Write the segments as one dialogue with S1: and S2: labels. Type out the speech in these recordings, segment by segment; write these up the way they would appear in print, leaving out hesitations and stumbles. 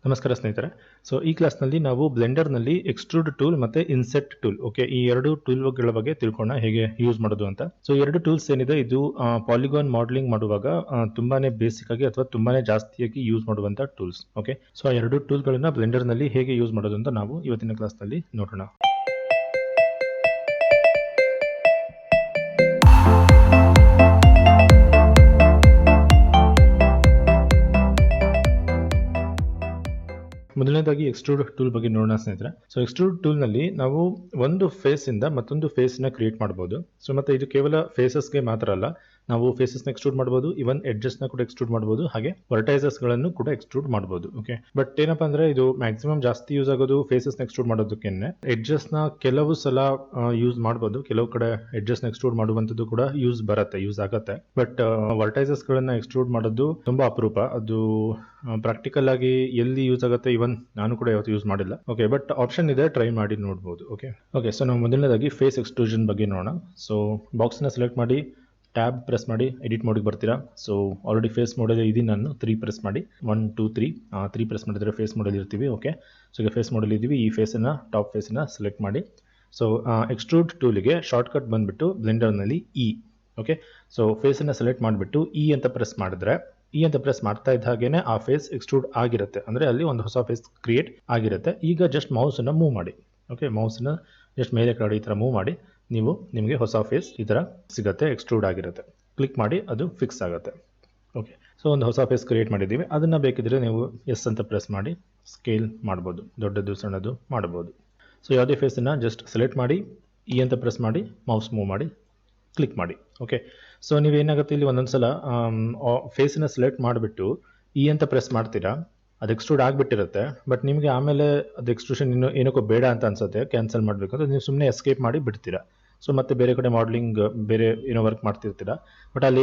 S1: ನಮಸ್ಕಾರ ಸ್ನೇಹಿತರೆ. ಸೊ ಈ ಕ್ಲಾಸ್ನಲ್ಲಿ ನಾವು ಬ್ಲೆಂಡರ್ನಲ್ಲಿ ಎಕ್ಸ್ಟ್ರೂಡ್ ಟೂಲ್ ಮತ್ತೆ ಇನ್ಸೆಟ್ ಟೂಲ್ ಓಕೆ ಈ ಎರಡು ಟೂಲ್ಗಳ ಬಗ್ಗೆ ತಿಳ್ಕೊಳ್ಳೋಣ, ಹೇಗೆ ಯೂಸ್ ಮಾಡೋದು ಅಂತ. ಸೊ ಎರಡು ಟೂಲ್ಸ್ ಏನಿದೆ ಇದು ಪಾಲಿಗಾನ್ ಮಾಡಲಿಂಗ್ ಮಾಡುವಾಗ ತುಂಬಾನೇ ಬೇಸಿಕ್ ಆಗಿ ಅಥವಾ ತುಂಬಾನೇ ಜಾಸ್ತಿಯಾಗಿ ಯೂಸ್ ಮಾಡುವಂತ ಟೂಲ್ಸ್. ಓಕೆ, ಸೊ ಆ ಎರಡು ಟೂಲ್ಗಳನ್ನ ಬ್ಲೆಂಡರ್ನಲ್ಲಿ ಹೇಗೆ ಯೂಸ್ ಮಾಡೋದು ಅಂತ ನಾವು ಇವತ್ತಿನ ಕ್ಲಾಸ್ನಲ್ಲಿ ನೋಡೋಣ. ಮೊದಲನೇದಾಗಿ ಎಕ್ಸ್ಟ್ರೂಡ್ ಟೂಲ್ ಬಗ್ಗೆ ನೋಡೋಣ ಸ್ನೇಹಿತರೆ. ಸೊ ಎಕ್ಸ್ಟ್ರೂಡ್ ಟೂಲ್ ನಲ್ಲಿ ನಾವು ಒಂದು ಫೇಸ್ ಇಂದ ಮತ್ತೊಂದು ಫೇಸ್ ನ ಕ್ರಿಯೇಟ್ ಮಾಡಬಹುದು. ಸೊ ಮತ್ತೆ ಇದು ಕೇವಲ ಫೇಸಸ್ಗೆ ಮಾತ್ರ ಅಲ್ಲ, ನಾವು ಫೇಸಸ್ ನ ಎಕ್ಸ್ಟ್ರೂಡ್ ಮಾಡಬಹುದು, ಇವನ್ ಎಡ್ಜಸ್ ನ ಕೂಡ ಎಕ್ಸ್ಟ್ರೂಡ್ ಮಾಡಬಹುದು, ಹಾಗೆ ವರ್ಟೈಸಸ್ ಗಳನ್ನು ಕೂಡ ಎಕ್ಸ್ಟ್ರೂಡ್ ಮಾಡಬಹುದು. ಓಕೆ, ಬಟ್ ಏನಪ್ಪಾ ಅಂದ್ರೆ ಇದು ಮ್ಯಾಕ್ಸಿಮಮ್ ಜಾಸ್ತಿ ಯೂಸ್ ಆಗೋದು ಫೇಸಸ್ ನ ಎಕ್ಸ್ಟ್ರೂಡ್ ಮಾಡೋದಕ್ಕೇನೆ. ಎಡ್ಜಸ್ ನ ಕೆಲವು ಸಲ ಯೂಸ್ ಮಾಡಬಹುದು, ಕೆಲವು ಕಡೆ ಎಡ್ಜಸ್ ನ ಎಕ್ಸ್ಟ್ರೂಡ್ ಮಾಡುವಂತದ್ದು ಕೂಡ ಯೂಸ್ ಆಗತ್ತೆ. ಬಟ್ ವರ್ಟೈಸಸ್ ಗಳನ್ನ ಎಕ್ಸ್ಟ್ರೂಡ್ ಮಾಡೋದು ತುಂಬಾ ಅಪರೂಪ. ಅದು ಪ್ರಾಕ್ಟಿಕಲ್ ಆಗಿ ಎಲ್ಲಿ ಯೂಸ್ ಆಗುತ್ತೆ, ಇವನ್ ನಾನು ಕೂಡ ಯಾವತ್ತು ಯೂಸ್ ಮಾಡಿಲ್ಲ. ಓಕೆ, ಬಟ್ ಆಪ್ಷನ್ ಇದೆ, ಟ್ರೈ ಮಾಡಿ ನೋಡಬಹುದು. ಓಕೆ, ಸೊ ನಾವು ಮೊದಲನೇದಾಗಿ ಫೇಸ್ ಎಕ್ಸ್ಟ್ರೂಷನ್ ಬಗ್ಗೆ ನೋಡೋಣ. ಸೊ ಬಾಕ್ಸ್ ನ ಸೆಲೆಕ್ಟ್ ಮಾಡಿ, ಟ್ಯಾಬ್ ಪ್ರೆಸ್ ಮಾಡಿ, ಎಡಿಟ್ ಮೋಡಿಗೆ ಬರ್ತೀರಾ. ಸೊ ಆಲ್ರೆಡಿ ಫೇಸ್ ಮೋಡಲ್ಲಿ ಇದೀನಿ ನಾನು. 3 ಪ್ರೆಸ್ ಮಾಡಿ, 1 2 3 ಪ್ರೆಸ್ ಮಾಡಿದ್ರೆ ಫೇಸ್ ಮೋಡಲ್ಲಿ ಇರ್ತೀವಿ. ಓಕೆ, ಸೊ ಈಗ ಫೇಸ್ ಮೋಡಲ್ಲಿ ಇದ್ದೀವಿ. ಈ ಫೇಸನ್ನ, ಟಾಪ್ ಫೇಸನ್ನ ಸೆಲೆಕ್ಟ್ ಮಾಡಿ. ಸೊ ಎಕ್ಸ್ಟ್ರೂಡ್ ಟೂಲಿಗೆ ಶಾರ್ಟ್ ಕಟ್ ಬಂದ್ಬಿಟ್ಟು ಬ್ಲೆಂಡರ್ನಲ್ಲಿ ಇ. ಓಕೆ, ಸೊ ಫೇಸನ್ನ ಸೆಲೆಕ್ಟ್ ಮಾಡಿಬಿಟ್ಟು ಇ ಅಂತ ಪ್ರೆಸ್ ಮಾಡಿದ್ರೆ, ಇ ಅಂತ ಪ್ರೆಸ್ ಮಾಡ್ತಾ ಇದ್ದ ಹಾಗೇನೆ ಆ ಫೇಸ್ ಎಕ್ಸ್ಟ್ರೂಡ್ ಆಗಿರುತ್ತೆ, ಅಂದ್ರೆ ಅಲ್ಲಿ ಒಂದು ಹೊಸ ಫೇಸ್ ಕ್ರಿಯೇಟ್ ಆಗಿರುತ್ತೆ. ಈಗ ಜಸ್ಟ್ ಮೌಸನ್ನ ಮೂವ್ ಮಾಡಿ. ಓಕೆ, ಮೌಸನ್ನ ಜಸ್ಟ್ ಮೇಲೆ ಕಡೆ ಈ ಥರ ಮೂವ್ ಮಾಡಿ, ನಿಮಗೆ ಹೊಸ ಫೇಸ್ ಈ ಥರ ಸಿಗುತ್ತೆ, ಎಕ್ಸ್ಟ್ರೂಡ್ ಆಗಿರುತ್ತೆ. ಕ್ಲಿಕ್ ಮಾಡಿ, ಅದು ಫಿಕ್ಸ್ ಆಗುತ್ತೆ. ಓಕೆ, ಸೊ ಒಂದು ಹೊಸ ಫೇಸ್ ಕ್ರಿಯೇಟ್ ಮಾಡಿದ್ದೀವಿ. ಅದನ್ನು ಬೇಕಿದ್ರೆ ನೀವು ಎಸ್ ಅಂತ ಪ್ರೆಸ್ ಮಾಡಿ ಸ್ಕೇಲ್ ಮಾಡ್ಬೋದು, ದೊಡ್ಡದು ಸಣ್ಣದು ಮಾಡ್ಬೋದು. ಸೊ ಯಾವುದೇ ಫೇಸನ್ನು ಜಸ್ಟ್ ಸೆಲೆಕ್ಟ್ ಮಾಡಿ, ಇ ಅಂತ ಪ್ರೆಸ್ ಮಾಡಿ, ಮೌಸ್ ಮೂವ್ ಮಾಡಿ, ಕ್ಲಿಕ್ ಮಾಡಿ. ಓಕೆ, ಸೊ ನೀವೇನಾಗುತ್ತೆ ಇಲ್ಲಿ ಒಂದೊಂದ್ಸಲ ಫೇಸನ್ನ ಸೆಲೆಕ್ಟ್ ಮಾಡಿಬಿಟ್ಟು ಇ ಅಂತ ಪ್ರೆಸ್ ಮಾಡ್ತೀರಾ, ಅದು ಎಕ್ಸ್ಟ್ರೂಡ್ ಆಗಿಬಿಟ್ಟಿರುತ್ತೆ. ಬಟ್ ನಿಮಗೆ ಆಮೇಲೆ ಅದು ಎಕ್ಸ್ಟ್ರೂಷನ್ ಏನಕ್ಕೋ ಬೇಡ ಅಂತ ಅನ್ಸುತ್ತೆ, ಕ್ಯಾನ್ಸಲ್ ಮಾಡಬೇಕು ಅಂತ ನೀವು ಸುಮ್ಮನೆ ಎಸ್ಕೇಪ್ ಮಾಡಿ ಬಿಡ್ತೀರಾ. ಸೊ ಮತ್ತೆ ಬೇರೆ ಕಡೆ ಮಾಡಲಿಂಗ್ ಬೇರೆ ಏನೋ ವರ್ಕ್ ಮಾಡ್ತಿರ್ತೀರಾ. ಬಟ್ ಅಲ್ಲಿ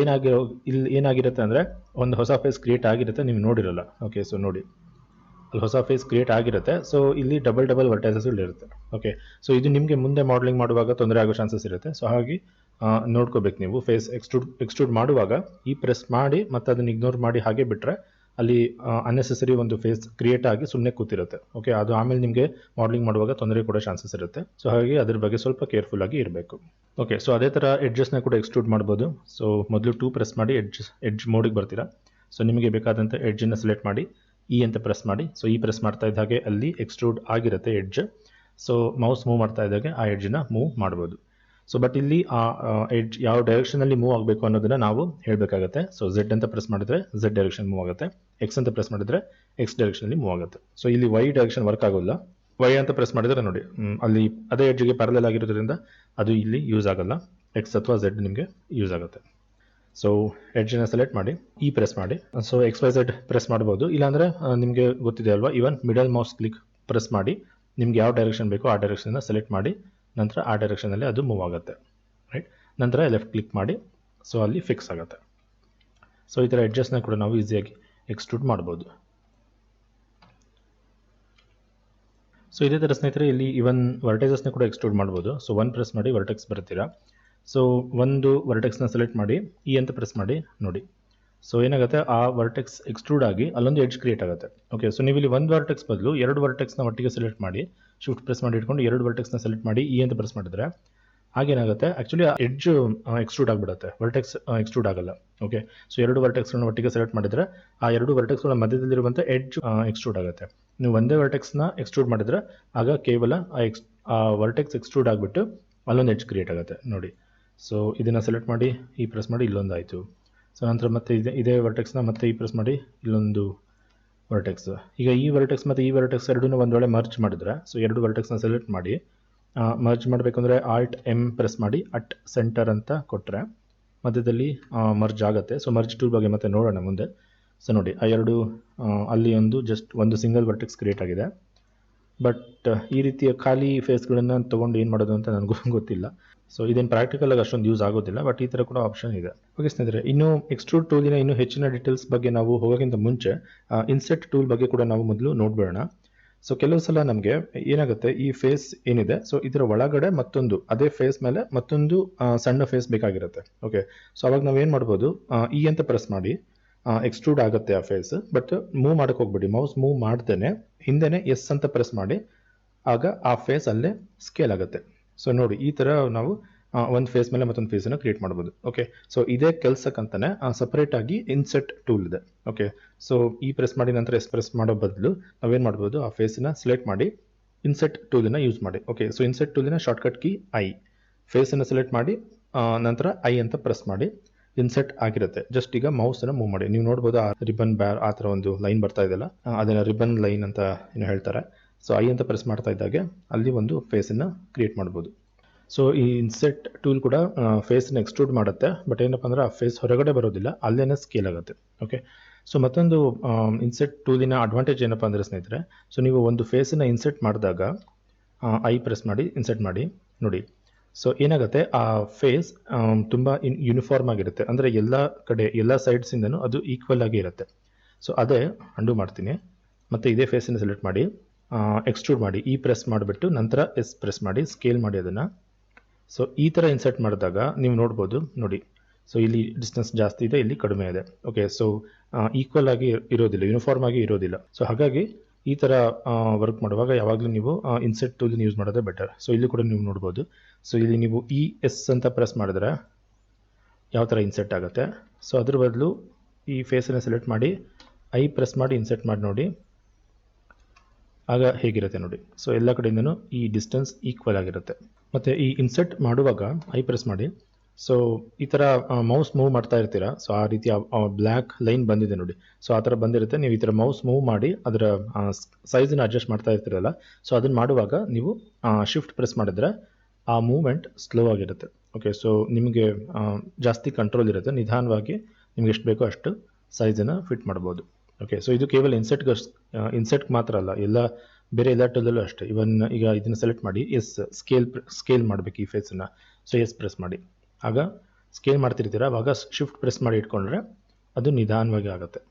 S1: ಇಲ್ಲಿ ಏನಾಗಿರುತ್ತೆ ಅಂದರೆ ಒಂದು ಹೊಸ ಫೇಸ್ ಕ್ರಿಯೇಟ್ ಆಗಿರುತ್ತೆ, ನೀವು ನೋಡಿರಲ್ಲ. ಓಕೆ, ಸೊ ನೋಡಿ ಅಲ್ಲಿ ಹೊಸ ಫೇಸ್ ಕ್ರಿಯೇಟ್ ಆಗಿರುತ್ತೆ. ಸೊ ಇಲ್ಲಿ ಡಬಲ್ ವರ್ಟೈಸಸ್ಗಳಿರುತ್ತೆ. ಓಕೆ, ಸೊ ಇದು ನಿಮಗೆ ಮುಂದೆ ಮಾಡಲಿಂಗ್ ಮಾಡುವಾಗ ತೊಂದರೆ ಆಗೋ ಚಾನ್ಸಸ್ ಇರುತ್ತೆ. ಸೊ ಹಾಗಾಗಿ ನೋಡ್ಕೋಬೇಕು ನೀವು. ಫೇಸ್ ಎಕ್ಸ್ಟ್ರೂಡ್ ಮಾಡುವಾಗ ಈ ಪ್ರೆಸ್ ಮಾಡಿ ಮತ್ತೆ ಅದನ್ನು ಇಗ್ನೋರ್ ಮಾಡಿ ಹಾಗೆ ಬಿಟ್ಟರೆ ಅಲ್ಲಿ ಅನ್ನೆಸೆಸರಿ ಒಂದು ಫೇಸ್ ಕ್ರಿಯೇಟ್ ಆಗಿ ಸುಮ್ಮನೆ ಕೂತಿರುತ್ತೆ. ಓಕೆ, ಅದು ಆಮೇಲೆ ನಿಮಗೆ ಮಾಡಲಿಂಗ್ ಮಾಡುವಾಗ ತೊಂದರೆ ಕೊಡೋ ಚಾನ್ಸಸ್ ಇರುತ್ತೆ. ಸೊ ಹಾಗಾಗಿ ಅದ್ರ ಬಗ್ಗೆ ಸ್ವಲ್ಪ ಕೇರ್ಫುಲ್ ಆಗಿ ಇರಬೇಕು. ಓಕೆ, ಸೊ ಅದೇ ಥರ ಎಡ್ಜಸ್ನ ಕೂಡ ಎಕ್ಸ್ಟ್ರೂಡ್ ಮಾಡ್ಬೋದು. ಸೊ ಮೊದಲು 2 ಪ್ರೆಸ್ ಮಾಡಿ ಎಡ್ಜ್ ಮೋಡಿಗೆ ಬರ್ತೀರಾ. ಸೊ ನಿಮಗೆ ಬೇಕಾದಂಥ ಎಡ್ಜನ್ನು ಸೆಲೆಕ್ಟ್ ಮಾಡಿ, ಇ ಅಂತ ಪ್ರೆಸ್ ಮಾಡಿ. ಸೊ ಈ ಪ್ರೆಸ್ ಮಾಡ್ತಾ ಇದ್ದ ಹಾಗೆ ಅಲ್ಲಿ ಎಕ್ಸ್ಟ್ರೂಡ್ ಆಗಿರುತ್ತೆ ಎಡ್ಜ್. ಸೊ ಮೌಸ್ ಮೂವ್ ಮಾಡ್ತಾ ಇದ್ದಾಗೆ ಆ ಎಡ್ಜನ್ನ ಮೂವ್ ಮಾಡ್ಬೋದು. ಸೊ ಬಟ್ ಇಲ್ಲಿ ಆ ಎಡ್ಜ್ ಯಾವ ಡೈರೆಕ್ಷನಲ್ಲಿ ಮೂವ್ ಆಗಬೇಕು ಅನ್ನೋದನ್ನ ನಾವು ಹೇಳಬೇಕಾಗುತ್ತೆ. ಸೊ ಝೆಡ್ ಅಂತ ಪ್ರೆಸ್ ಮಾಡಿದ್ರೆ ಝೆಡ್ ಡೈರೆಕ್ಷನ್ ಮೂವ್ ಆಗುತ್ತೆ, ಎಕ್ಸ್ ಅಂತ ಪ್ರೆಸ್ ಮಾಡಿದ್ರೆ ಎಕ್ಸ್ ಡೈರೆಕ್ಷನಲ್ಲಿ ಮೂವ್ ಆಗುತ್ತೆ. ಸೊ ಇಲ್ಲಿ ವೈ ಡೈರೆಕ್ಷನ್ ವರ್ಕ್ ಆಗೋಲ್ಲ. ವೈ ಅಂತ ಪ್ರೆಸ್ ಮಾಡಿದ್ರೆ ನೋಡಿ ಅಲ್ಲಿ ಅದೇ ಎಡ್ಜ್ಗೆ ಪ್ಯಾರಲಲ್ ಆಗಿರೋದ್ರಿಂದ ಅದು ಇಲ್ಲಿ ಯೂಸ್ ಆಗಲ್ಲ. ಎಕ್ಸ್ ಅಥವಾ ಝೆಡ್ ನಿಮಗೆ ಯೂಸ್ ಆಗುತ್ತೆ. ಸೊ ಎಡ್ಜನ್ನ ಸೆಲೆಕ್ಟ್ ಮಾಡಿ, ಇ ಪ್ರೆಸ್ ಮಾಡಿ. So X Y Z press ಮಾಡ್ಬೋದು, ಇಲ್ಲಾಂದರೆ ನಿಮಗೆ ಗೊತ್ತಿದೆ ಅಲ್ವಾ, even middle mouse click press ಮಾಡಿ ನಿಮ್ಗೆ ಯಾವ ಡೈರೆಕ್ಷನ್ ಬೇಕೋ ಆ ಡೈರೆಕ್ಷನ್ನ ಸೆಲೆಕ್ಟ್ ಮಾಡಿ, ನಂತರ ಆ ಡೈರೆಕ್ಷನಲ್ಲಿ ಅದು ಮೂವ್ ಆಗುತ್ತೆ. ರೈಟ್, ನಂತರ ಲೆಫ್ಟ್ ಕ್ಲಿಕ್ ಮಾಡಿ, ಸೊ ಅಲ್ಲಿ ಫಿಕ್ಸ್ ಆಗುತ್ತೆ. ಸೊ ಈ ಥರ ಎಡ್ಜಸ್ನ ಕೂಡ ನಾವು ಈಸಿಯಾಗಿ ಎಕ್ಸ್ಟ್ರೂಡ್ ಮಾಡ್ಬೋದು. ಸೊ ಇದೇ ಥರ ಸ್ನೇಹಿತರೆ ಇಲ್ಲಿ ಇವನ್ ವರ್ಟೈಸಸ್ನ ಕೂಡ ಎಕ್ಸ್ಟ್ರೂಡ್ ಮಾಡ್ಬೋದು. ಸೊ 1 ಪ್ರೆಸ್ ಮಾಡಿ ವರ್ಟೆಕ್ಸ್ ಬರ್ತೀರಾ. ಸೊ ಒಂದು ವರ್ಟೆಕ್ಸ್ನ ಸೆಲೆಕ್ಟ್ ಮಾಡಿ, ಇ ಅಂತ ಪ್ರೆಸ್ ಮಾಡಿ ನೋಡಿ. ಸೊ ಏನಾಗುತ್ತೆ, ಆ ವರ್ಟೆಕ್ಸ್ ಎಕ್ಸ್ಟ್ರೂಡ್ ಆಗಿ ಅಲ್ಲೊಂದು ಎಡ್ಜ್ ಕ್ರಿಯೇಟ್ ಆಗುತ್ತೆ. ಓಕೆ, ಸೊ ನೀವು ಇಲ್ಲಿ ಒಂದು ವರ್ಟೆಕ್ಸ್ ಬದಲು 2 ವರ್ಟೆಕ್ಸ್ನ ಒಟ್ಟಿಗೆ ಸೆಲೆಕ್ಟ್ ಮಾಡಿ, ಶಿಫ್ಟ್ ಪ್ರೆಸ್ ಮಾಡಿ ಇಟ್ಕೊಂಡು 2 ವರ್ಟೆಕ್ಸ್ನ ಸೆಲೆಕ್ಟ್ ಮಾಡಿ, ಇ ಅಂತ ಪ್ರೆಸ್ ಮಾಡಿದ್ರೆ ಆಗೇನಾಗುತ್ತೆ, ಆ್ಯಕ್ಚುಲಿ ಆ ಎಡ್ಜ್ ಎಕ್ಸ್ಟ್ರೂಡ್ ಆಗಿಬಿಡುತ್ತೆ, ವರ್ಟೆಕ್ಸ್ ಎಕ್ಸ್ಟ್ರೂಡ್ ಆಗಲ್ಲ. ಓಕೆ, ಸೊ 2 ವರ್ಟೆಕ್ಸ್ಗಳನ್ನ ಒಟ್ಟಿಗೆ ಸೆಲೆಕ್ಟ್ ಮಾಡಿದರೆ ಆ 2 ವರ್ಟೆಕ್ಸ್ಗಳ ಮಧ್ಯದಲ್ಲಿರುವಂಥ ಎಡ್ಜ್ ಎಕ್ಸ್ಟ್ರೂಡ್ ಆಗುತ್ತೆ. ನೀವು ಒಂದೇ ವರ್ಟೆಕ್ಸ್ನ ಎಕ್ಸ್ಟ್ರೂಡ್ ಮಾಡಿದ್ರೆ ಆಗ ಕೇವಲ ಆ ವರ್ಟೆಕ್ಸ್ ಎಕ್ಸ್ಟ್ರೂಡ್ ಆಗಿಬಿಟ್ಟು ಅಲ್ಲೊಂದು ಎಡ್ಜ್ ಕ್ರಿಯೇಟ್ ಆಗುತ್ತೆ ನೋಡಿ. ಸೊ ಇದನ್ನು ಸೆಲೆಕ್ಟ್ ಮಾಡಿ, ಈ ಪ್ರೆಸ್ ಮಾಡಿ, ಇಲ್ಲೊಂದು ಆಯಿತು. ಸೊ ನಂತರ ಮತ್ತೆ ಇದೇ ವರ್ಟೆಕ್ಸ್ನ ಮತ್ತೆ ಈ ಪ್ರೆಸ್ ಮಾಡಿ, ಇಲ್ಲೊಂದು ವರ್ಟೆಕ್ಸ್. ಈಗ ಈ ವರ್ಟೆಕ್ಸ್ ಮತ್ತು ಈ ವರ್ಟೆಕ್ಸ್ ಎರಡೂ ಒಂದು ವೇಳೆ ಮರ್ಜ್ ಮಾಡಿದ್ರೆ, ಸೊ 2 ವರ್ಟೆಕ್ಸ್ನ ಸೆಲೆಕ್ಟ್ ಮಾಡಿ ಮರ್ಜ್ ಮಾಡಬೇಕಂದ್ರೆ ಆಲ್ಟ್ ಎಮ್ ಪ್ರೆಸ್ ಮಾಡಿ ಅಟ್ ಸೆಂಟರ್ ಅಂತ ಕೊಟ್ಟರೆ ಮಧ್ಯದಲ್ಲಿ ಮರ್ಜ್ ಆಗುತ್ತೆ. ಸೊ ಮರ್ಜ್ ಟೂಲ್ ಬಗ್ಗೆ ಮತ್ತೆ ನೋಡೋಣ ಮುಂದೆ. ಸೊ ನೋಡಿ ಆ ಎರಡು ಅಲ್ಲಿ ಒಂದು ಸಿಂಗಲ್ ವರ್ಟೆಕ್ಸ್ ಕ್ರಿಯೇಟ್ ಆಗಿದೆ. ಬಟ್ ಈ ರೀತಿಯ ಖಾಲಿ ಫೇಸ್ಗಳನ್ನು ತೊಗೊಂಡು ಏನು ಮಾಡೋದು ಅಂತ ನನಗೂ ಗೊತ್ತಿಲ್ಲ. ಸೊ ಇದೇನು ಪ್ರಾಕ್ಟಿಕಲ್ ಆಗಿ ಅಷ್ಟೊಂದು ಯೂಸ್ ಆಗೋದಿಲ್ಲ, ಬಟ್ ಈ ಥರ ಕೂಡ ಆಪ್ಷನ್ ಇದೆ. ಓಕೆ ಸ್ನೇಹಿತರೆ, ಇನ್ನು ಎಕ್ಸ್ಟ್ರೂಡ್ ಟೂಲಿನ ಇನ್ನೂ ಹೆಚ್ಚಿನ ಡೀಟೇಲ್ಸ್ ಬಗ್ಗೆ ನಾವು ಹೋಗೋಕ್ಕಿಂತ ಮುಂಚೆ ಇನ್ಸೆಟ್ ಟೂಲ್ ಬಗ್ಗೆ ಕೂಡ ನಾವು ಮೊದಲು ನೋಡ್ಬೇಡ. ಸೊ ಕೆಲವು ಸಲ ನಮಗೆ ಏನಾಗುತ್ತೆ, ಈ ಫೇಸ್ ಏನಿದೆ, ಸೊ ಇದರ ಒಳಗಡೆ ಮತ್ತೊಂದು ಅದೇ ಫೇಸ್ ಮೇಲೆ ಮತ್ತೊಂದು ಸಣ್ಣ ಫೇಸ್ ಬೇಕಾಗಿರುತ್ತೆ. ಓಕೆ, ಸೊ ಅವಾಗ ನಾವು ಏನು ಮಾಡ್ಬೋದು, ಇ ಅಂತ ಪ್ರೆಸ್ ಮಾಡಿ, ಎಕ್ಸ್ಟ್ರೂಡ್ ಆಗುತ್ತೆ ಆ ಫೇಸ್, ಬಟ್ ಮೂವ್ ಮಾಡಕ್ಕೆ ಹೋಗ್ಬೇಡಿ. ಮೌಸ್ ಮೂವ್ ಮಾಡ್ದೇನೆ ಹಿಂದೆನೆ ಎಸ್ ಅಂತ ಪ್ರೆಸ್ ಮಾಡಿ, ಆಗ ಆ ಫೇಸ್ ಅಲ್ಲೇ ಸ್ಕೇಲ್ ಆಗುತ್ತೆ. ಸೊ ನೋಡಿ, ಈ ಥರ ನಾವು ಒಂದು ಫೇಸ್ ಮೇಲೆ ಮತ್ತೊಂದು ಫೇಸನ್ನು ಕ್ರಿಯೇಟ್ ಮಾಡ್ಬೋದು. ಓಕೆ, ಸೊ ಇದೇ ಕೆಲಸಕ್ಕಂತಾನೆ ಸಪ್ರೇಟ್ ಆಗಿ ಇನ್ಸೆಟ್ ಟೂಲ್ ಇದೆ. ಓಕೆ, ಸೊ ಈ ಪ್ರೆಸ್ ಮಾಡಿ ನಂತರ ಎಸ್ ಪ್ರೆಸ್ ಮಾಡೋ ಬದಲು ನಾವೇನು ಮಾಡ್ಬೋದು, ಆ ಫೇಸನ್ನ ಸೆಲೆಕ್ಟ್ ಮಾಡಿ ಇನ್ಸೆಟ್ ಟೂಲನ್ನು ಯೂಸ್ ಮಾಡಿ. ಓಕೆ, ಸೊ ಇನ್ಸೆಟ್ ಟೂಲಿನ ಶಾರ್ಟ್ಕಟ್ ಕೀ ಐ. ಫೇಸನ್ನು ಸೆಲೆಕ್ಟ್ ಮಾಡಿ ನಂತರ ಐ ಅಂತ ಪ್ರೆಸ್ ಮಾಡಿ ಇನ್ಸೆಟ್ ಆಗಿರುತ್ತೆ. ಜಸ್ಟ್ ಈಗ ಮೌಸನ್ನು ಮೂವ್ ಮಾಡಿ, ನೀವು ನೋಡ್ಬೋದು ಆ ರಿಬನ್ ಬ್ಯಾರ್ ಆ ಥರ ಒಂದು ಲೈನ್ ಬರ್ತಾ ಇದೆಯಲ್ಲ, ಅದನ್ನು ರಿಬನ್ ಲೈನ್ ಅಂತ ಏನು ಹೇಳ್ತಾರೆ. ಸೊ ಐ ಅಂತ ಪ್ರೆಸ್ ಮಾಡ್ತಾ ಇದ್ದಾಗೆ ಅಲ್ಲಿ ಒಂದು ಫೇಸನ್ನು ಕ್ರಿಯೇಟ್ ಮಾಡ್ಬೋದು. ಸೊ ಈ ಇನ್ಸೆಟ್ ಟೂಲ್ ಕೂಡ ಫೇಸನ್ನ ಎಕ್ಸ್ಟ್ರೂಡ್ ಮಾಡುತ್ತೆ, ಬಟ್ ಏನಪ್ಪ ಅಂದ್ರೆ ಆ ಫೇಸ್ ಹೊರಗಡೆ ಬರೋದಿಲ್ಲ, ಅಲ್ಲೇನೇ ಸ್ಕೇಲ್ ಆಗುತ್ತೆ. ಓಕೆ, ಸೊ ಮತ್ತೊಂದು ಇನ್ಸೆಟ್ ಟೂಲಿನ ಅಡ್ವಾಂಟೇಜ್ ಏನಪ್ಪ ಅಂದರೆ ಸ್ನೇಹಿತರೆ, ಸೊ ನೀವು ಒಂದು ಫೇಸನ್ನು ಇನ್ಸೆಟ್ ಮಾಡಿದಾಗ ಐ ಪ್ರೆಸ್ ಮಾಡಿ ಇನ್ಸೆಟ್ ಮಾಡಿ ನೋಡಿ, ಸೊ ಏನಾಗುತ್ತೆ, ಆ ಫೇಸ್ ತುಂಬ ಯೂನಿಫಾರ್ಮ್ ಆಗಿರುತ್ತೆ. ಅಂದರೆ ಎಲ್ಲ ಕಡೆ ಎಲ್ಲ ಸೈಡ್ಸಿಂದನೂ ಅದು ಈಕ್ವಲ್ ಆಗಿ ಇರುತ್ತೆ. ಸೊ ಅದೇ ಅಂಡು ಮಾಡ್ತೀನಿ, ಮತ್ತು ಇದೇ ಫೇಸನ್ನು ಸೆಲೆಕ್ಟ್ ಮಾಡಿ ಎಕ್ಸ್ಟ್ರೂಡ್ ಮಾಡಿ ಇ ಪ್ರೆಸ್ ಮಾಡಿಬಿಟ್ಟು ನಂತರ ಎಸ್ ಪ್ರೆಸ್ ಮಾಡಿ ಸ್ಕೇಲ್ ಮಾಡಿ ಅದನ್ನು. ಸೊ ಈ ಥರ ಇನ್ಸರ್ಟ್ ಮಾಡಿದಾಗ ನೀವು ನೋಡ್ಬೋದು ನೋಡಿ, ಸೊ ಇಲ್ಲಿ ಡಿಸ್ಟೆನ್ಸ್ ಜಾಸ್ತಿ ಇದೆ, ಇಲ್ಲಿ ಕಡಿಮೆ ಇದೆ. ಓಕೆ, ಸೊ ಈಕ್ವಲ್ ಆಗಿ ಇರೋದಿಲ್ಲ, ಯೂನಿಫಾರ್ಮ್ ಆಗಿ ಇರೋದಿಲ್ಲ. ಸೊ ಹಾಗಾಗಿ ಈ ಥರ ವರ್ಕ್ ಮಾಡುವಾಗ ಯಾವಾಗಲೂ ನೀವು ಇನ್ಸೆಟ್ ಟೂಲ್ನ ಯೂಸ್ ಮಾಡೋದೇ ಬೆಟರ್. ಸೊ ಇಲ್ಲಿ ಕೂಡ ನೀವು ನೋಡ್ಬೋದು, ಸೊ ಇಲ್ಲಿ ನೀವು ಇ ಎಸ್ ಅಂತ ಪ್ರೆಸ್ ಮಾಡಿದ್ರೆ ಯಾವ ಥರ ಇನ್ಸೆಟ್ ಆಗುತ್ತೆ. ಸೊ ಅದ್ರ ಬದಲು ಈ ಫೇಸನ್ನು ಸೆಲೆಕ್ಟ್ ಮಾಡಿ ಐ ಪ್ರೆಸ್ ಮಾಡಿ ಇನ್ಸೆಟ್ ಮಾಡಿ ನೋಡಿ, ಆಗ ಹೇಗಿರುತ್ತೆ ನೋಡಿ. ಸೊ ಎಲ್ಲ ಕಡೆಯಿಂದನೂ ಈ ಡಿಸ್ಟೆನ್ಸ್ ಈಕ್ವಲ್ ಆಗಿರುತ್ತೆ. ಮತ್ತು ಈ ಇನ್ಸೆಟ್ ಮಾಡುವಾಗ ಐ ಪ್ರೆಸ್ ಮಾಡಿ, ಸೊ ಈ ಥರ ಮೌಸ್ ಮೂವ್ ಮಾಡ್ತಾ ಇರ್ತೀರಾ, ಸೊ ಆ ರೀತಿ ಬ್ಲ್ಯಾಕ್ ಲೈನ್ ಬಂದಿದೆ ನೋಡಿ, ಸೊ ಆ ಥರ ಬಂದಿರುತ್ತೆ. ನೀವು ಈ ಥರ ಮೌಸ್ ಮೂವ್ ಮಾಡಿ ಅದರ ಸೈಜನ್ನು ಅಡ್ಜಸ್ಟ್ ಮಾಡ್ತಾ ಇರ್ತೀರಲ್ಲ, ಸೊ ಅದನ್ನು ಮಾಡುವಾಗ ನೀವು ಶಿಫ್ಟ್ ಪ್ರೆಸ್ ಮಾಡಿದ್ರೆ ಆ ಮೂವ್ಮೆಂಟ್ ಸ್ಲೋ ಆಗಿರುತ್ತೆ. ಓಕೆ, ಸೊ ನಿಮಗೆ ಜಾಸ್ತಿ ಕಂಟ್ರೋಲ್ ಇರುತ್ತೆ, ನಿಧಾನವಾಗಿ ನಿಮ್ಗೆ ಎಷ್ಟು ಬೇಕೋ ಅಷ್ಟು ಸೈಜನ್ನು ಫಿಟ್ ಮಾಡ್ಬೋದು. ಓಕೆ, ಸೊ ಇದು ಕೇವಲ ಇನ್ಸೆಟ್ಗೆ ಮಾತ್ರ ಅಲ್ಲ, ಬೇರೆ ಎಲ್ಲ ಟೂಲಲ್ಲೂ ಅಷ್ಟೇ. ಇವನ್ ಈಗ ಇದನ್ನು ಸೆಲೆಕ್ಟ್ ಮಾಡಿ ಸ್ಕೇಲ್ ಮಾಡಬೇಕು ಈ ಫೇಸನ್ನು. ಸೊ ಎಸ್ ಪ್ರೆಸ್ ಮಾಡಿ, ಆಗ ಸ್ಕೇಲ್ ಮಾಡ್ತಿರ್ತೀರ, ಆವಾಗ ಶಿಫ್ಟ್ ಪ್ರೆಸ್ ಮಾಡಿ ಇಟ್ಕೊಂಡ್ರೆ ಅದು ನಿಧಾನವಾಗಿ ಆಗುತ್ತೆ.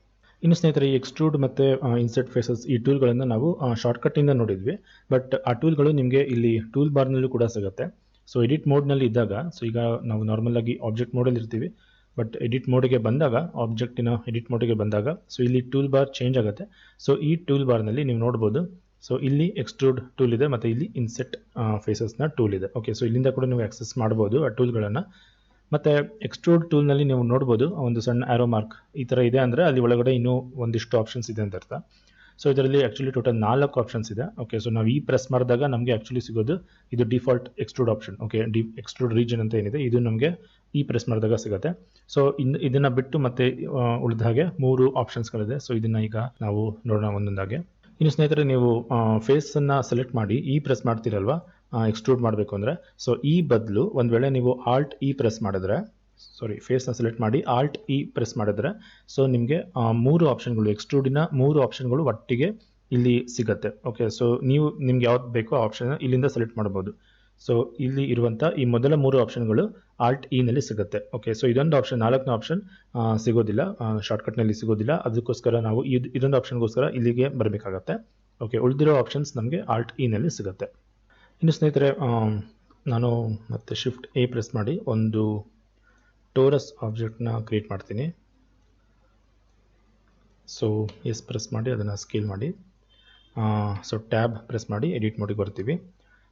S1: ಇನ್ನು ಸ್ನೇಹಿತರೆ, ಈ ಎಕ್ಸ್ಟ್ರೂಡ್ ಮತ್ತು ಇನ್ಸೆಟ್ ಫೇಸಸ್ ಈ ಟೂಲ್ಗಳನ್ನು ನಾವು ಶಾರ್ಟ್ಕಟ್ಟಿಂದ ನೋಡಿದ್ವಿ, ಬಟ್ ಆ ಟೂಲ್ಗಳು ನಿಮಗೆ ಇಲ್ಲಿ ಟೂಲ್ ಬಾರ್ನಲ್ಲೂ ಕೂಡ ಸಿಗುತ್ತೆ. ಸೊ ಎಡಿಟ್ ಮೋಡ್ನಲ್ಲಿ ಇದ್ದಾಗ, ಸೊ ಈಗ ನಾವು ನಾರ್ಮಲಾಗಿ ಆಬ್ಜೆಕ್ಟ್ ಮೋಡಲ್ಲಿ ಇರ್ತೀವಿ, ಬಟ್ ಎಡಿಟ್ ಮೋಡಿಗೆ ಬಂದಾಗ, ಆಬ್ಜೆಕ್ಟಿನ ಎಡಿಟ್ ಮೋಡಿಗೆ ಬಂದಾಗ, ಸೊ ಇಲ್ಲಿ ಟೂಲ್ ಬಾರ್ ಚೇಂಜ್ ಆಗುತ್ತೆ. ಸೊ ಈ ಟೂಲ್ ಬಾರ್ನಲ್ಲಿ ನೀವು ನೋಡ್ಬೋದು, ಸೊ ಇಲ್ಲಿ ಎಕ್ಸ್ಟ್ರೂಡ್ ಟೂಲ್ ಇದೆ ಮತ್ತು ಇಲ್ಲಿ ಇನ್ಸೆಟ್ ಫೇಸಸ್ನ ಟೂಲ್ ಇದೆ. ಓಕೆ, ಸೊ ಇಲ್ಲಿಂದ ಕೂಡ ನೀವು ಆಕ್ಸೆಸ್ ಮಾಡ್ಬೋದು ಆ ಟೂಲ್ಗಳನ್ನು. ಮತ್ತು ಎಕ್ಸ್ಟ್ರೂಡ್ ಟೂಲ್ನಲ್ಲಿ ನೀವು ನೋಡ್ಬೋದು ಒಂದು ಸಣ್ಣ ಆ್ಯರೋ ಮಾರ್ಕ್ ಈ ಥರ ಇದೆ, ಅಂದರೆ ಅಲ್ಲಿ ಒಳಗಡೆ ಇನ್ನೂ ಒಂದಿಷ್ಟು ಆಪ್ಷನ್ಸ್ ಇದೆ ಅಂತ ಅರ್ಥ. ಸೊ ಇದರಲ್ಲಿ ಆ್ಯಕ್ಚುಲಿ ಟೋಟಲ್ 4 ಆಪ್ಷನ್ಸ್ ಇದೆ. ಓಕೆ, ಸೊ ನಾವು ಈ ಪ್ರೆಸ್ ಮಾಡಿದಾಗ ನಮಗೆ ಆ್ಯಕ್ಚುಲಿ ಸಿಗೋದು ಇದು default extrude option. Okay, extrude region ಅಂತ ಏನಿದೆ ಇದು ನಮಗೆ ಈ ಪ್ರೆಸ್ ಮಾಡಿದಾಗ ಸಿಗುತ್ತೆ. ಸೊ ಇದನ್ನು ಬಿಟ್ಟು ಮತ್ತೆ ಉಳಿದ ಹಾಗೆ 3 ಆಪ್ಷನ್ಸ್ಗಳಿದೆ. ಸೊ ಇದನ್ನು ಈಗ ನಾವು ನೋಡೋಣ ಒಂದೊಂದಾಗೆ. ಇನ್ನು ಸ್ನೇಹಿತರೆ, ನೀವು ಫೇಸನ್ನು ಸೆಲೆಕ್ಟ್ ಮಾಡಿ ಈ ಪ್ರೆಸ್ ಮಾಡ್ತೀರಲ್ವಾ ಎಕ್ಸ್ಟ್ರೂಡ್ ಮಾಡಬೇಕು ಅಂದರೆ, ಸೊ ಈ ಬದಲು ಒಂದು ವೇಳೆ ನೀವು ಆಲ್ಟ್ ಇ ಪ್ರೆಸ್ ಮಾಡಿದ್ರೆ, ಫೇಸ್ನ ಸೆಲೆಕ್ಟ್ ಮಾಡಿ ಆಲ್ಟ್ ಇ ಪ್ರೆಸ್ ಮಾಡಿದ್ರೆ, ಸೊ ನಿಮಗೆ 3 ಆಪ್ಷನ್ಗಳು, ಎಕ್ಸ್ಟ್ರೂಡಿನ 3 ಆಪ್ಷನ್ಗಳು ಒಟ್ಟಿಗೆ ಇಲ್ಲಿ ಸಿಗುತ್ತೆ. ಓಕೆ, ಸೊ ನಿಮ್ಗೆ ಯಾವ್ದು ಬೇಕೋ ಆ ಆಪ್ಷನ್ ಇಲ್ಲಿಂದ ಸೆಲೆಕ್ಟ್ ಮಾಡ್ಬೋದು. ಸೊ ಇಲ್ಲಿ ಇರುವಂಥ ಈ ಮೊದಲ 3 ಆಪ್ಷನ್ಗಳು ಆಲ್ಟ್ ಇನಲ್ಲಿ ಸಿಗುತ್ತೆ. ಓಕೆ, ಸೊ ಇದೊಂದು ಆಪ್ಷನ್, 4ನೇ ಆಪ್ಷನ್ ಸಿಗೋದಿಲ್ಲ, ಶಾರ್ಟ್ಕಟ್ನಲ್ಲಿ ಸಿಗೋದಿಲ್ಲ. ಅದಕ್ಕೋಸ್ಕರ ನಾವು ಇದೊಂದು ಆಪ್ಷನ್ಗೋಸ್ಕರ ಇಲ್ಲಿಗೆ ಬರಬೇಕಾಗತ್ತೆ. ಓಕೆ, ಉಳಿದಿರೋ ಆಪ್ಷನ್ಸ್ ನಮಗೆ ಆಲ್ಟ್ ಇನಲ್ಲಿ ಸಿಗುತ್ತೆ. ಇನ್ನು ಸ್ನೇಹಿತರೆ, ನಾನು ಮತ್ತೆ ಶಿಫ್ಟ್ ಎ ಪ್ರೆಸ್ ಮಾಡಿ ಒಂದು ಟೋರಸ್ ಆಬ್ಜೆಕ್ಟ್ನ ಕ್ರಿಯೇಟ್ ಮಾಡ್ತೀನಿ. ಸೊ ಎಸ್ ಪ್ರೆಸ್ ಮಾಡಿ ಅದನ್ನು ಸ್ಕೇಲ್ ಮಾಡಿ, ಸೊ ಟ್ಯಾಬ್ ಪ್ರೆಸ್ ಮಾಡಿ ಎಡಿಟ್ ಮೋಡಿಗೆ ಬರ್ತೀವಿ.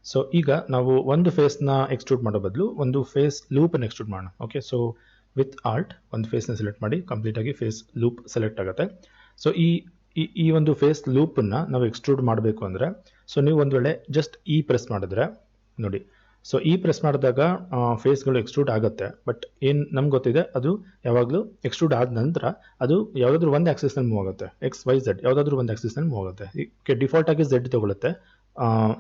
S1: ಸೊ ಈಗ ನಾವು ಒಂದು ಫೇಸ್ನ ಎಕ್ಸ್ಟ್ರೂಡ್ ಮಾಡೋ ಬದಲು ಒಂದು ಫೇಸ್ ಲೂಪನ್ನು ಎಕ್ಸ್ಟ್ರೂಡ್ ಮಾಡೋಣ. ಓಕೆ, ಸೊ ವಿತ್ ಆಲ್ಟ್ ಒಂದು ಫೇಸ್ನ ಸೆಲೆಕ್ಟ್ ಮಾಡಿ ಕಂಪ್ಲೀಟಾಗಿ ಫೇಸ್ ಲೂಪ್ ಸೆಲೆಕ್ಟ್ ಆಗುತ್ತೆ. ಸೊ ಈ ಒಂದು ಫೇಸ್ ಲೂಪನ್ನು ನಾವು ಎಕ್ಸ್ಟ್ರೂಡ್ ಮಾಡಬೇಕು ಅಂದರೆ, ಸೊ ನೀವು ಒಂದು ವೇಳೆ ಜಸ್ಟ್ ಇ ಪ್ರೆಸ್ ಮಾಡಿದ್ರೆ ನೋಡಿ, ಸೊ ಈ ಪ್ರೆಸ್ ಮಾಡಿದಾಗ ಫೇಸ್ಗಳು ಎಕ್ಸ್ಟ್ರೂಡ್ ಆಗುತ್ತೆ. ಬಟ್ ಏನು ನಮ್ಗೆ ಗೊತ್ತಿದೆ, ಅದು ಯಾವಾಗಲೂ ಎಕ್ಸ್ಟ್ರೂಡ್ ಆದ ನಂತರ ಅದು ಯಾವುದಾದ್ರೂ ಒಂದು ಆಕ್ಸಿಸ್ನಲ್ಲಿ ಮೂವ್ ಆಗುತ್ತೆ, XYZ ಯಾವುದಾದ್ರೂ ಒಂದು ಆಕ್ಸಿಸ್ನಲ್ಲಿ ಮೂವ್ ಆಗುತ್ತೆ. ಈಗ ಡಿಫಾಲ್ಟ್ ಆಗಿ Z ತೊಗೊಳುತ್ತೆ,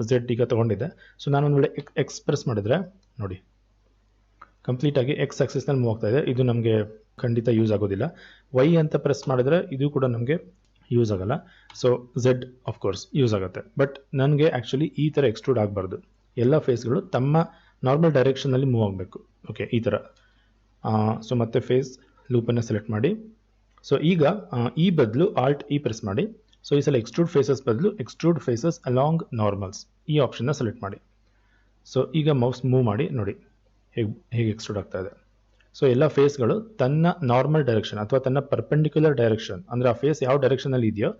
S1: Z ಈಗ ತೊಗೊಂಡಿದೆ. ಸೊ ನಾನು ಒಂದು ವೇಳೆ ಎಕ್ಸ್ ಪ್ರೆಸ್ ಮಾಡಿದ್ರೆ ನೋಡಿ, ಕಂಪ್ಲೀಟಾಗಿ ಎಕ್ಸ್ ಆಕ್ಸಿಸ್ನಲ್ಲಿ ಮೂವ್ ಆಗ್ತಾ ಇದೆ. ಇದು ನಮಗೆ ಖಂಡಿತ ಯೂಸ್ ಆಗೋದಿಲ್ಲ. Y ಅಂತ ಪ್ರೆಸ್ ಮಾಡಿದ್ರೆ ಇದು ಕೂಡ ನಮಗೆ ಯೂಸ್ ಆಗಲ್ಲ. ಸೊ Z ಆಫ್ಕೋರ್ಸ್ ಯೂಸ್ ಆಗುತ್ತೆ, ಬಟ್ ನನಗೆ ಆ್ಯಕ್ಚುಲಿ ಈ ಥರ ಎಕ್ಸ್ಟ್ರೂಡ್ ಆಗಬಾರ್ದು. ಎಲ್ಲ ಫೇಸ್ಗಳು ತಮ್ಮ ನಾರ್ಮಲ್ ಡೈರೆಕ್ಷನಲ್ಲಿ ಮೂವ್ ಆಗಬೇಕು. ಓಕೆ, ಈ ಥರ. ಸೊ ಮತ್ತೆ ಫೇಸ್ ಲೂಪನ್ನು ಸೆಲೆಕ್ಟ್ ಮಾಡಿ. ಸೊ ಈಗ ಈ ಬದಲು ಆಲ್ಟ್ ಇ ಪ್ರೆಸ್ ಮಾಡಿ. ಸೊ ಈ ಸಲ ಎಕ್ಸ್ಟ್ರೂಡ್ ಫೇಸಸ್ ಬದಲು ಎಕ್ಸ್ಟ್ರೂಡ್ ಫೇಸಸ್ ಅಲಾಂಗ್ ನಾರ್ಮಲ್ಸ್ ಈ ಆಪ್ಷನ್ನ ಸೆಲೆಕ್ಟ್ ಮಾಡಿ. ಸೊ ಈಗ ಮೌಸ್ ಮೂವ್ ಮಾಡಿ ನೋಡಿ ಹೇಗೆ ಎಕ್ಸ್ಟ್ರೂಡ್ ಆಗ್ತಾ ಇದೆ. ಸೊ ಎಲ್ಲ ಫೇಸ್ಗಳು ತನ್ನ ನಾರ್ಮಲ್ ಡೈರೆಕ್ಷನ್ ಅಥವಾ ತನ್ನ ಪರ್ಪೆಂಡಿಕ್ಯುಲರ್ ಡೈರೆಕ್ಷನ್, ಅಂದರೆ ಆ ಫೇಸ್ ಯಾವ ಡೈರೆಕ್ಷನಲ್ಲಿ ಇದೆಯೋ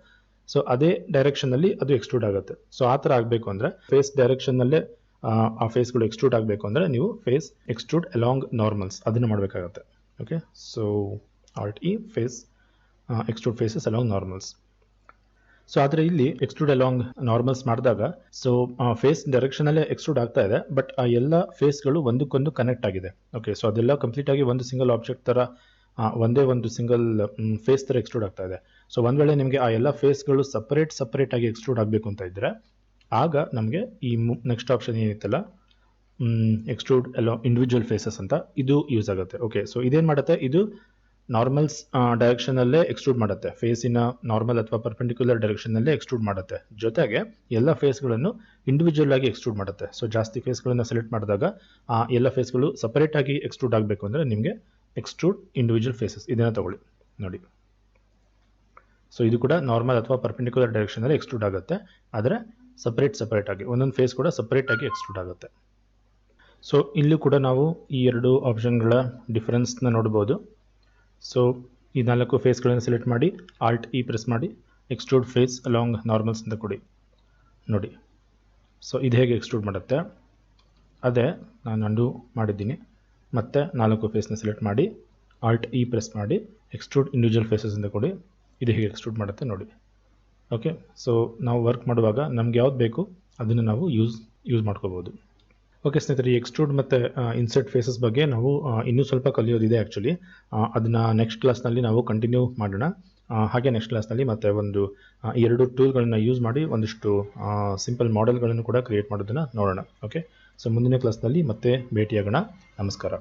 S1: ಸೊ ಅದೇ ಡೈರೆಕ್ಷನಲ್ಲಿ ಅದು ಎಕ್ಸ್ಟ್ರೂಡ್ ಆಗುತ್ತೆ. ಸೊ ಆ ಥರ ಆಗಬೇಕು ಅಂದರೆ ಫೇಸ್ ಡೈರೆಕ್ಷನ್ನಲ್ಲೇ ಆ ಫೇಸ್ಗಳು ಎಕ್ಸ್ಟ್ರೂಡ್ ಆಗಬೇಕು ಅಂದರೆ ನೀವು ಫೇಸ್ ಎಕ್ಸ್ಟ್ರೂಡ್ ಅಲಾಂಗ್ ನಾರ್ಮಲ್ಸ್ ಅದನ್ನು ಮಾಡಬೇಕಾಗತ್ತೆ. Okay, so alt E face extrude faces along normals. So ಆದರೆ ಇಲ್ಲಿ ಎಕ್ಸ್ಟ್ರೂಡ್ ಅಲಾಂಗ್ ನಾರ್ಮಲ್ಸ್ ಮಾಡಿದಾಗ ಸೊ ಫೇಸ್ ಡೈರೆಕ್ಷನಲ್ಲೇ ಎಕ್ಸ್ಟ್ರೂಡ್ ಆಗ್ತಾ ಇದೆ, ಬಟ್ ಆ ಎಲ್ಲ ಫೇಸ್ಗಳು ಒಂದಕ್ಕೊಂದು ಕನೆಕ್ಟ್ ಆಗಿದೆ. ಓಕೆ, ಸೊ ಅದೆಲ್ಲ ಕಂಪ್ಲೀಟ್ ಆಗಿ ಒಂದು ಸಿಂಗಲ್ ಆಬ್ಜೆಕ್ಟ್ ಥರ ಒಂದೇ ಒಂದು ಸಿಂಗಲ್ ಫೇಸ್ ಥರ ಎಕ್ಸ್ಟ್ರೂಡ್ ಆಗ್ತಾ ಇದೆ. ಸೊ ಒಂದು ವೇಳೆ ನಿಮಗೆ ಆ ಎಲ್ಲ ಫೇಸ್ಗಳು ಸಪರೇಟ್ ಆಗಿ ಎಕ್ಸ್ಟ್ರೂಡ್ ಆಗಬೇಕು ಅಂತ ಇದ್ದರೆ ಆಗ ನಮಗೆ ಈ ನೆಕ್ಸ್ಟ್ ಆಪ್ಷನ್ ಏನಿತ್ತಲ್ಲ ಎಕ್ಸ್ಟ್ರೂಡ್ ಇಂಡಿವಿಜುವಲ್ ಫೇಸಸ್ ಅಂತ ಇದು ಯೂಸ್ ಆಗುತ್ತೆ. ಓಕೆ, ಸೊ ಇದೇನು ಮಾಡುತ್ತೆ, ಇದು ನಾರ್ಮಲ್ಸ್ ಡೈರೆಕ್ಷನಲ್ಲೇ ಎಕ್ಸ್ಟ್ರೂಡ್ ಮಾಡುತ್ತೆ, ಫೇಸಿನ ನಾರ್ಮಲ್ ಅಥವಾ ಪರ್ಪೆಂಡಿಕ್ಯುಲರ್ ಡೈರೆಕ್ಷನಲ್ಲೇ ಎಕ್ಸ್ಟ್ರೂಡ್ ಮಾಡುತ್ತೆ. ಜೊತೆಗೆ ಎಲ್ಲ ಫೇಸ್ಗಳನ್ನು ಇಂಡಿವಿಜುವಲ್ ಆಗಿ ಎಕ್ಸ್ಟ್ರೂಡ್ ಮಾಡುತ್ತೆ. ಸೊ ಜಾಸ್ತಿ ಫೇಸ್ಗಳನ್ನು ಸೆಲೆಕ್ಟ್ ಮಾಡಿದಾಗ ಆ ಎಲ್ಲ ಫೇಸ್ಗಳು ಸಪರೇಟ್ ಆಗಿ ಎಕ್ಸ್ಟ್ರೂಡ್ ಆಗಬೇಕು ಅಂದರೆ ನಿಮಗೆ ಎಕ್ಸ್ಟ್ರೂಡ್ ಇಂಡಿವಿಜುವಲ್ ಫೇಸಸ್ ಇದನ್ನು ತಗೊಳ್ಳಿ ನೋಡಿ. ಸೊ ಇದು ಕೂಡ ನಾರ್ಮಲ್ ಅಥವಾ ಪರ್ಪೆಂಡಿಕ್ಯುಲರ್ ಡೈರೆಕ್ಷನಲ್ಲಿ ಎಕ್ಸ್ಟ್ರೂಡ್ ಆಗುತ್ತೆ, ಆದರೆ ಸಪರೇಟ್ ಆಗಿ ಒಂದೊಂದು ಫೇಸ್ ಕೂಡ ಸಪರೇಟ್ ಆಗಿ ಎಕ್ಸ್ಟ್ರೂಡ್ ಆಗುತ್ತೆ. ಸೊ ಇಲ್ಲೂ ಕೂಡ ನಾವು ಈ ಎರಡು ಆಪ್ಷನ್ಗಳ ಡಿಫರೆನ್ಸ್ನ ನೋಡ್ಬೋದು. ಸೊ ಈ 4 ಫೇಸ್ಗಳನ್ನು ಸೆಲೆಕ್ಟ್ ಮಾಡಿ ಆಲ್ಟ್ ಇ ಪ್ರೆಸ್ ಮಾಡಿ ಎಕ್ಸ್ಟ್ರೂಡ್ ಫೇಸ್ ಅಲಾಂಗ್ ನಾರ್ಮಲ್ಸ್ ಅಂತ ಕೊಡಿ ನೋಡಿ. ಸೊ ಇದು ಹೇಗೆ ಎಕ್ಸ್ಟ್ರೂಡ್ ಮಾಡುತ್ತೆ ಅದೇ ನಾನು ಅಂಡು ಮಾಡಿದ್ದೀನಿ. ಮತ್ತೆ 4 ಫೇಸ್ನ ಸೆಲೆಕ್ಟ್ ಮಾಡಿ ಆಲ್ಟ್ ಇ ಪ್ರೆಸ್ ಮಾಡಿ ಎಕ್ಸ್ಟ್ರೂಡ್ ಇಂಡಿವಿಜುವಲ್ ಫೇಸಸ್ ಅಂತ ಕೊಡಿ. ಇದು ಹೇಗೆ ಎಕ್ಸ್ಟ್ರೂಡ್ ಮಾಡುತ್ತೆ ನೋಡಿ. ಓಕೆ, ಸೊ ನಾವು ವರ್ಕ್ ಮಾಡುವಾಗ ನಮ್ಗೆ ಯಾವ್ದು ಬೇಕು ಅದನ್ನು ನಾವು ಯೂಸ್ ಮಾಡ್ಕೋಬೋದು. ಓಕೆ ಸ್ನೇಹಿತರೆ, ಈ ಎಕ್ಸ್ಟ್ರೂಡ್ ಮತ್ತು ಇನ್ಸರ್ಟ್ ಫೇಸಸ್ ಬಗ್ಗೆ ನಾವು ಇನ್ನೂ ಸ್ವಲ್ಪ ಕಲಿಯೋದಿದೆ ಆ್ಯಕ್ಚುಲಿ. ಅದನ್ನು ನೆಕ್ಸ್ಟ್ ಕ್ಲಾಸ್ನಲ್ಲಿ ನಾವು ಕಂಟಿನ್ಯೂ ಮಾಡೋಣ. ಹಾಗೆ ನೆಕ್ಸ್ಟ್ ಕ್ಲಾಸ್ನಲ್ಲಿ ಮತ್ತೆ ಒಂದು 2 ಟೂಲ್ಗಳನ್ನು ಯೂಸ್ ಮಾಡಿ ಒಂದಿಷ್ಟು ಸಿಂಪಲ್ ಮಾಡೆಲ್ಗಳನ್ನು ಕೂಡ ಕ್ರಿಯೇಟ್ ಮಾಡೋದನ್ನು ನೋಡೋಣ. ಓಕೆ, ಸೊ ಮುಂದಿನ ಕ್ಲಾಸ್ನಲ್ಲಿ ಮತ್ತೆ ಭೇಟಿಯಾಗೋಣ. ನಮಸ್ಕಾರ.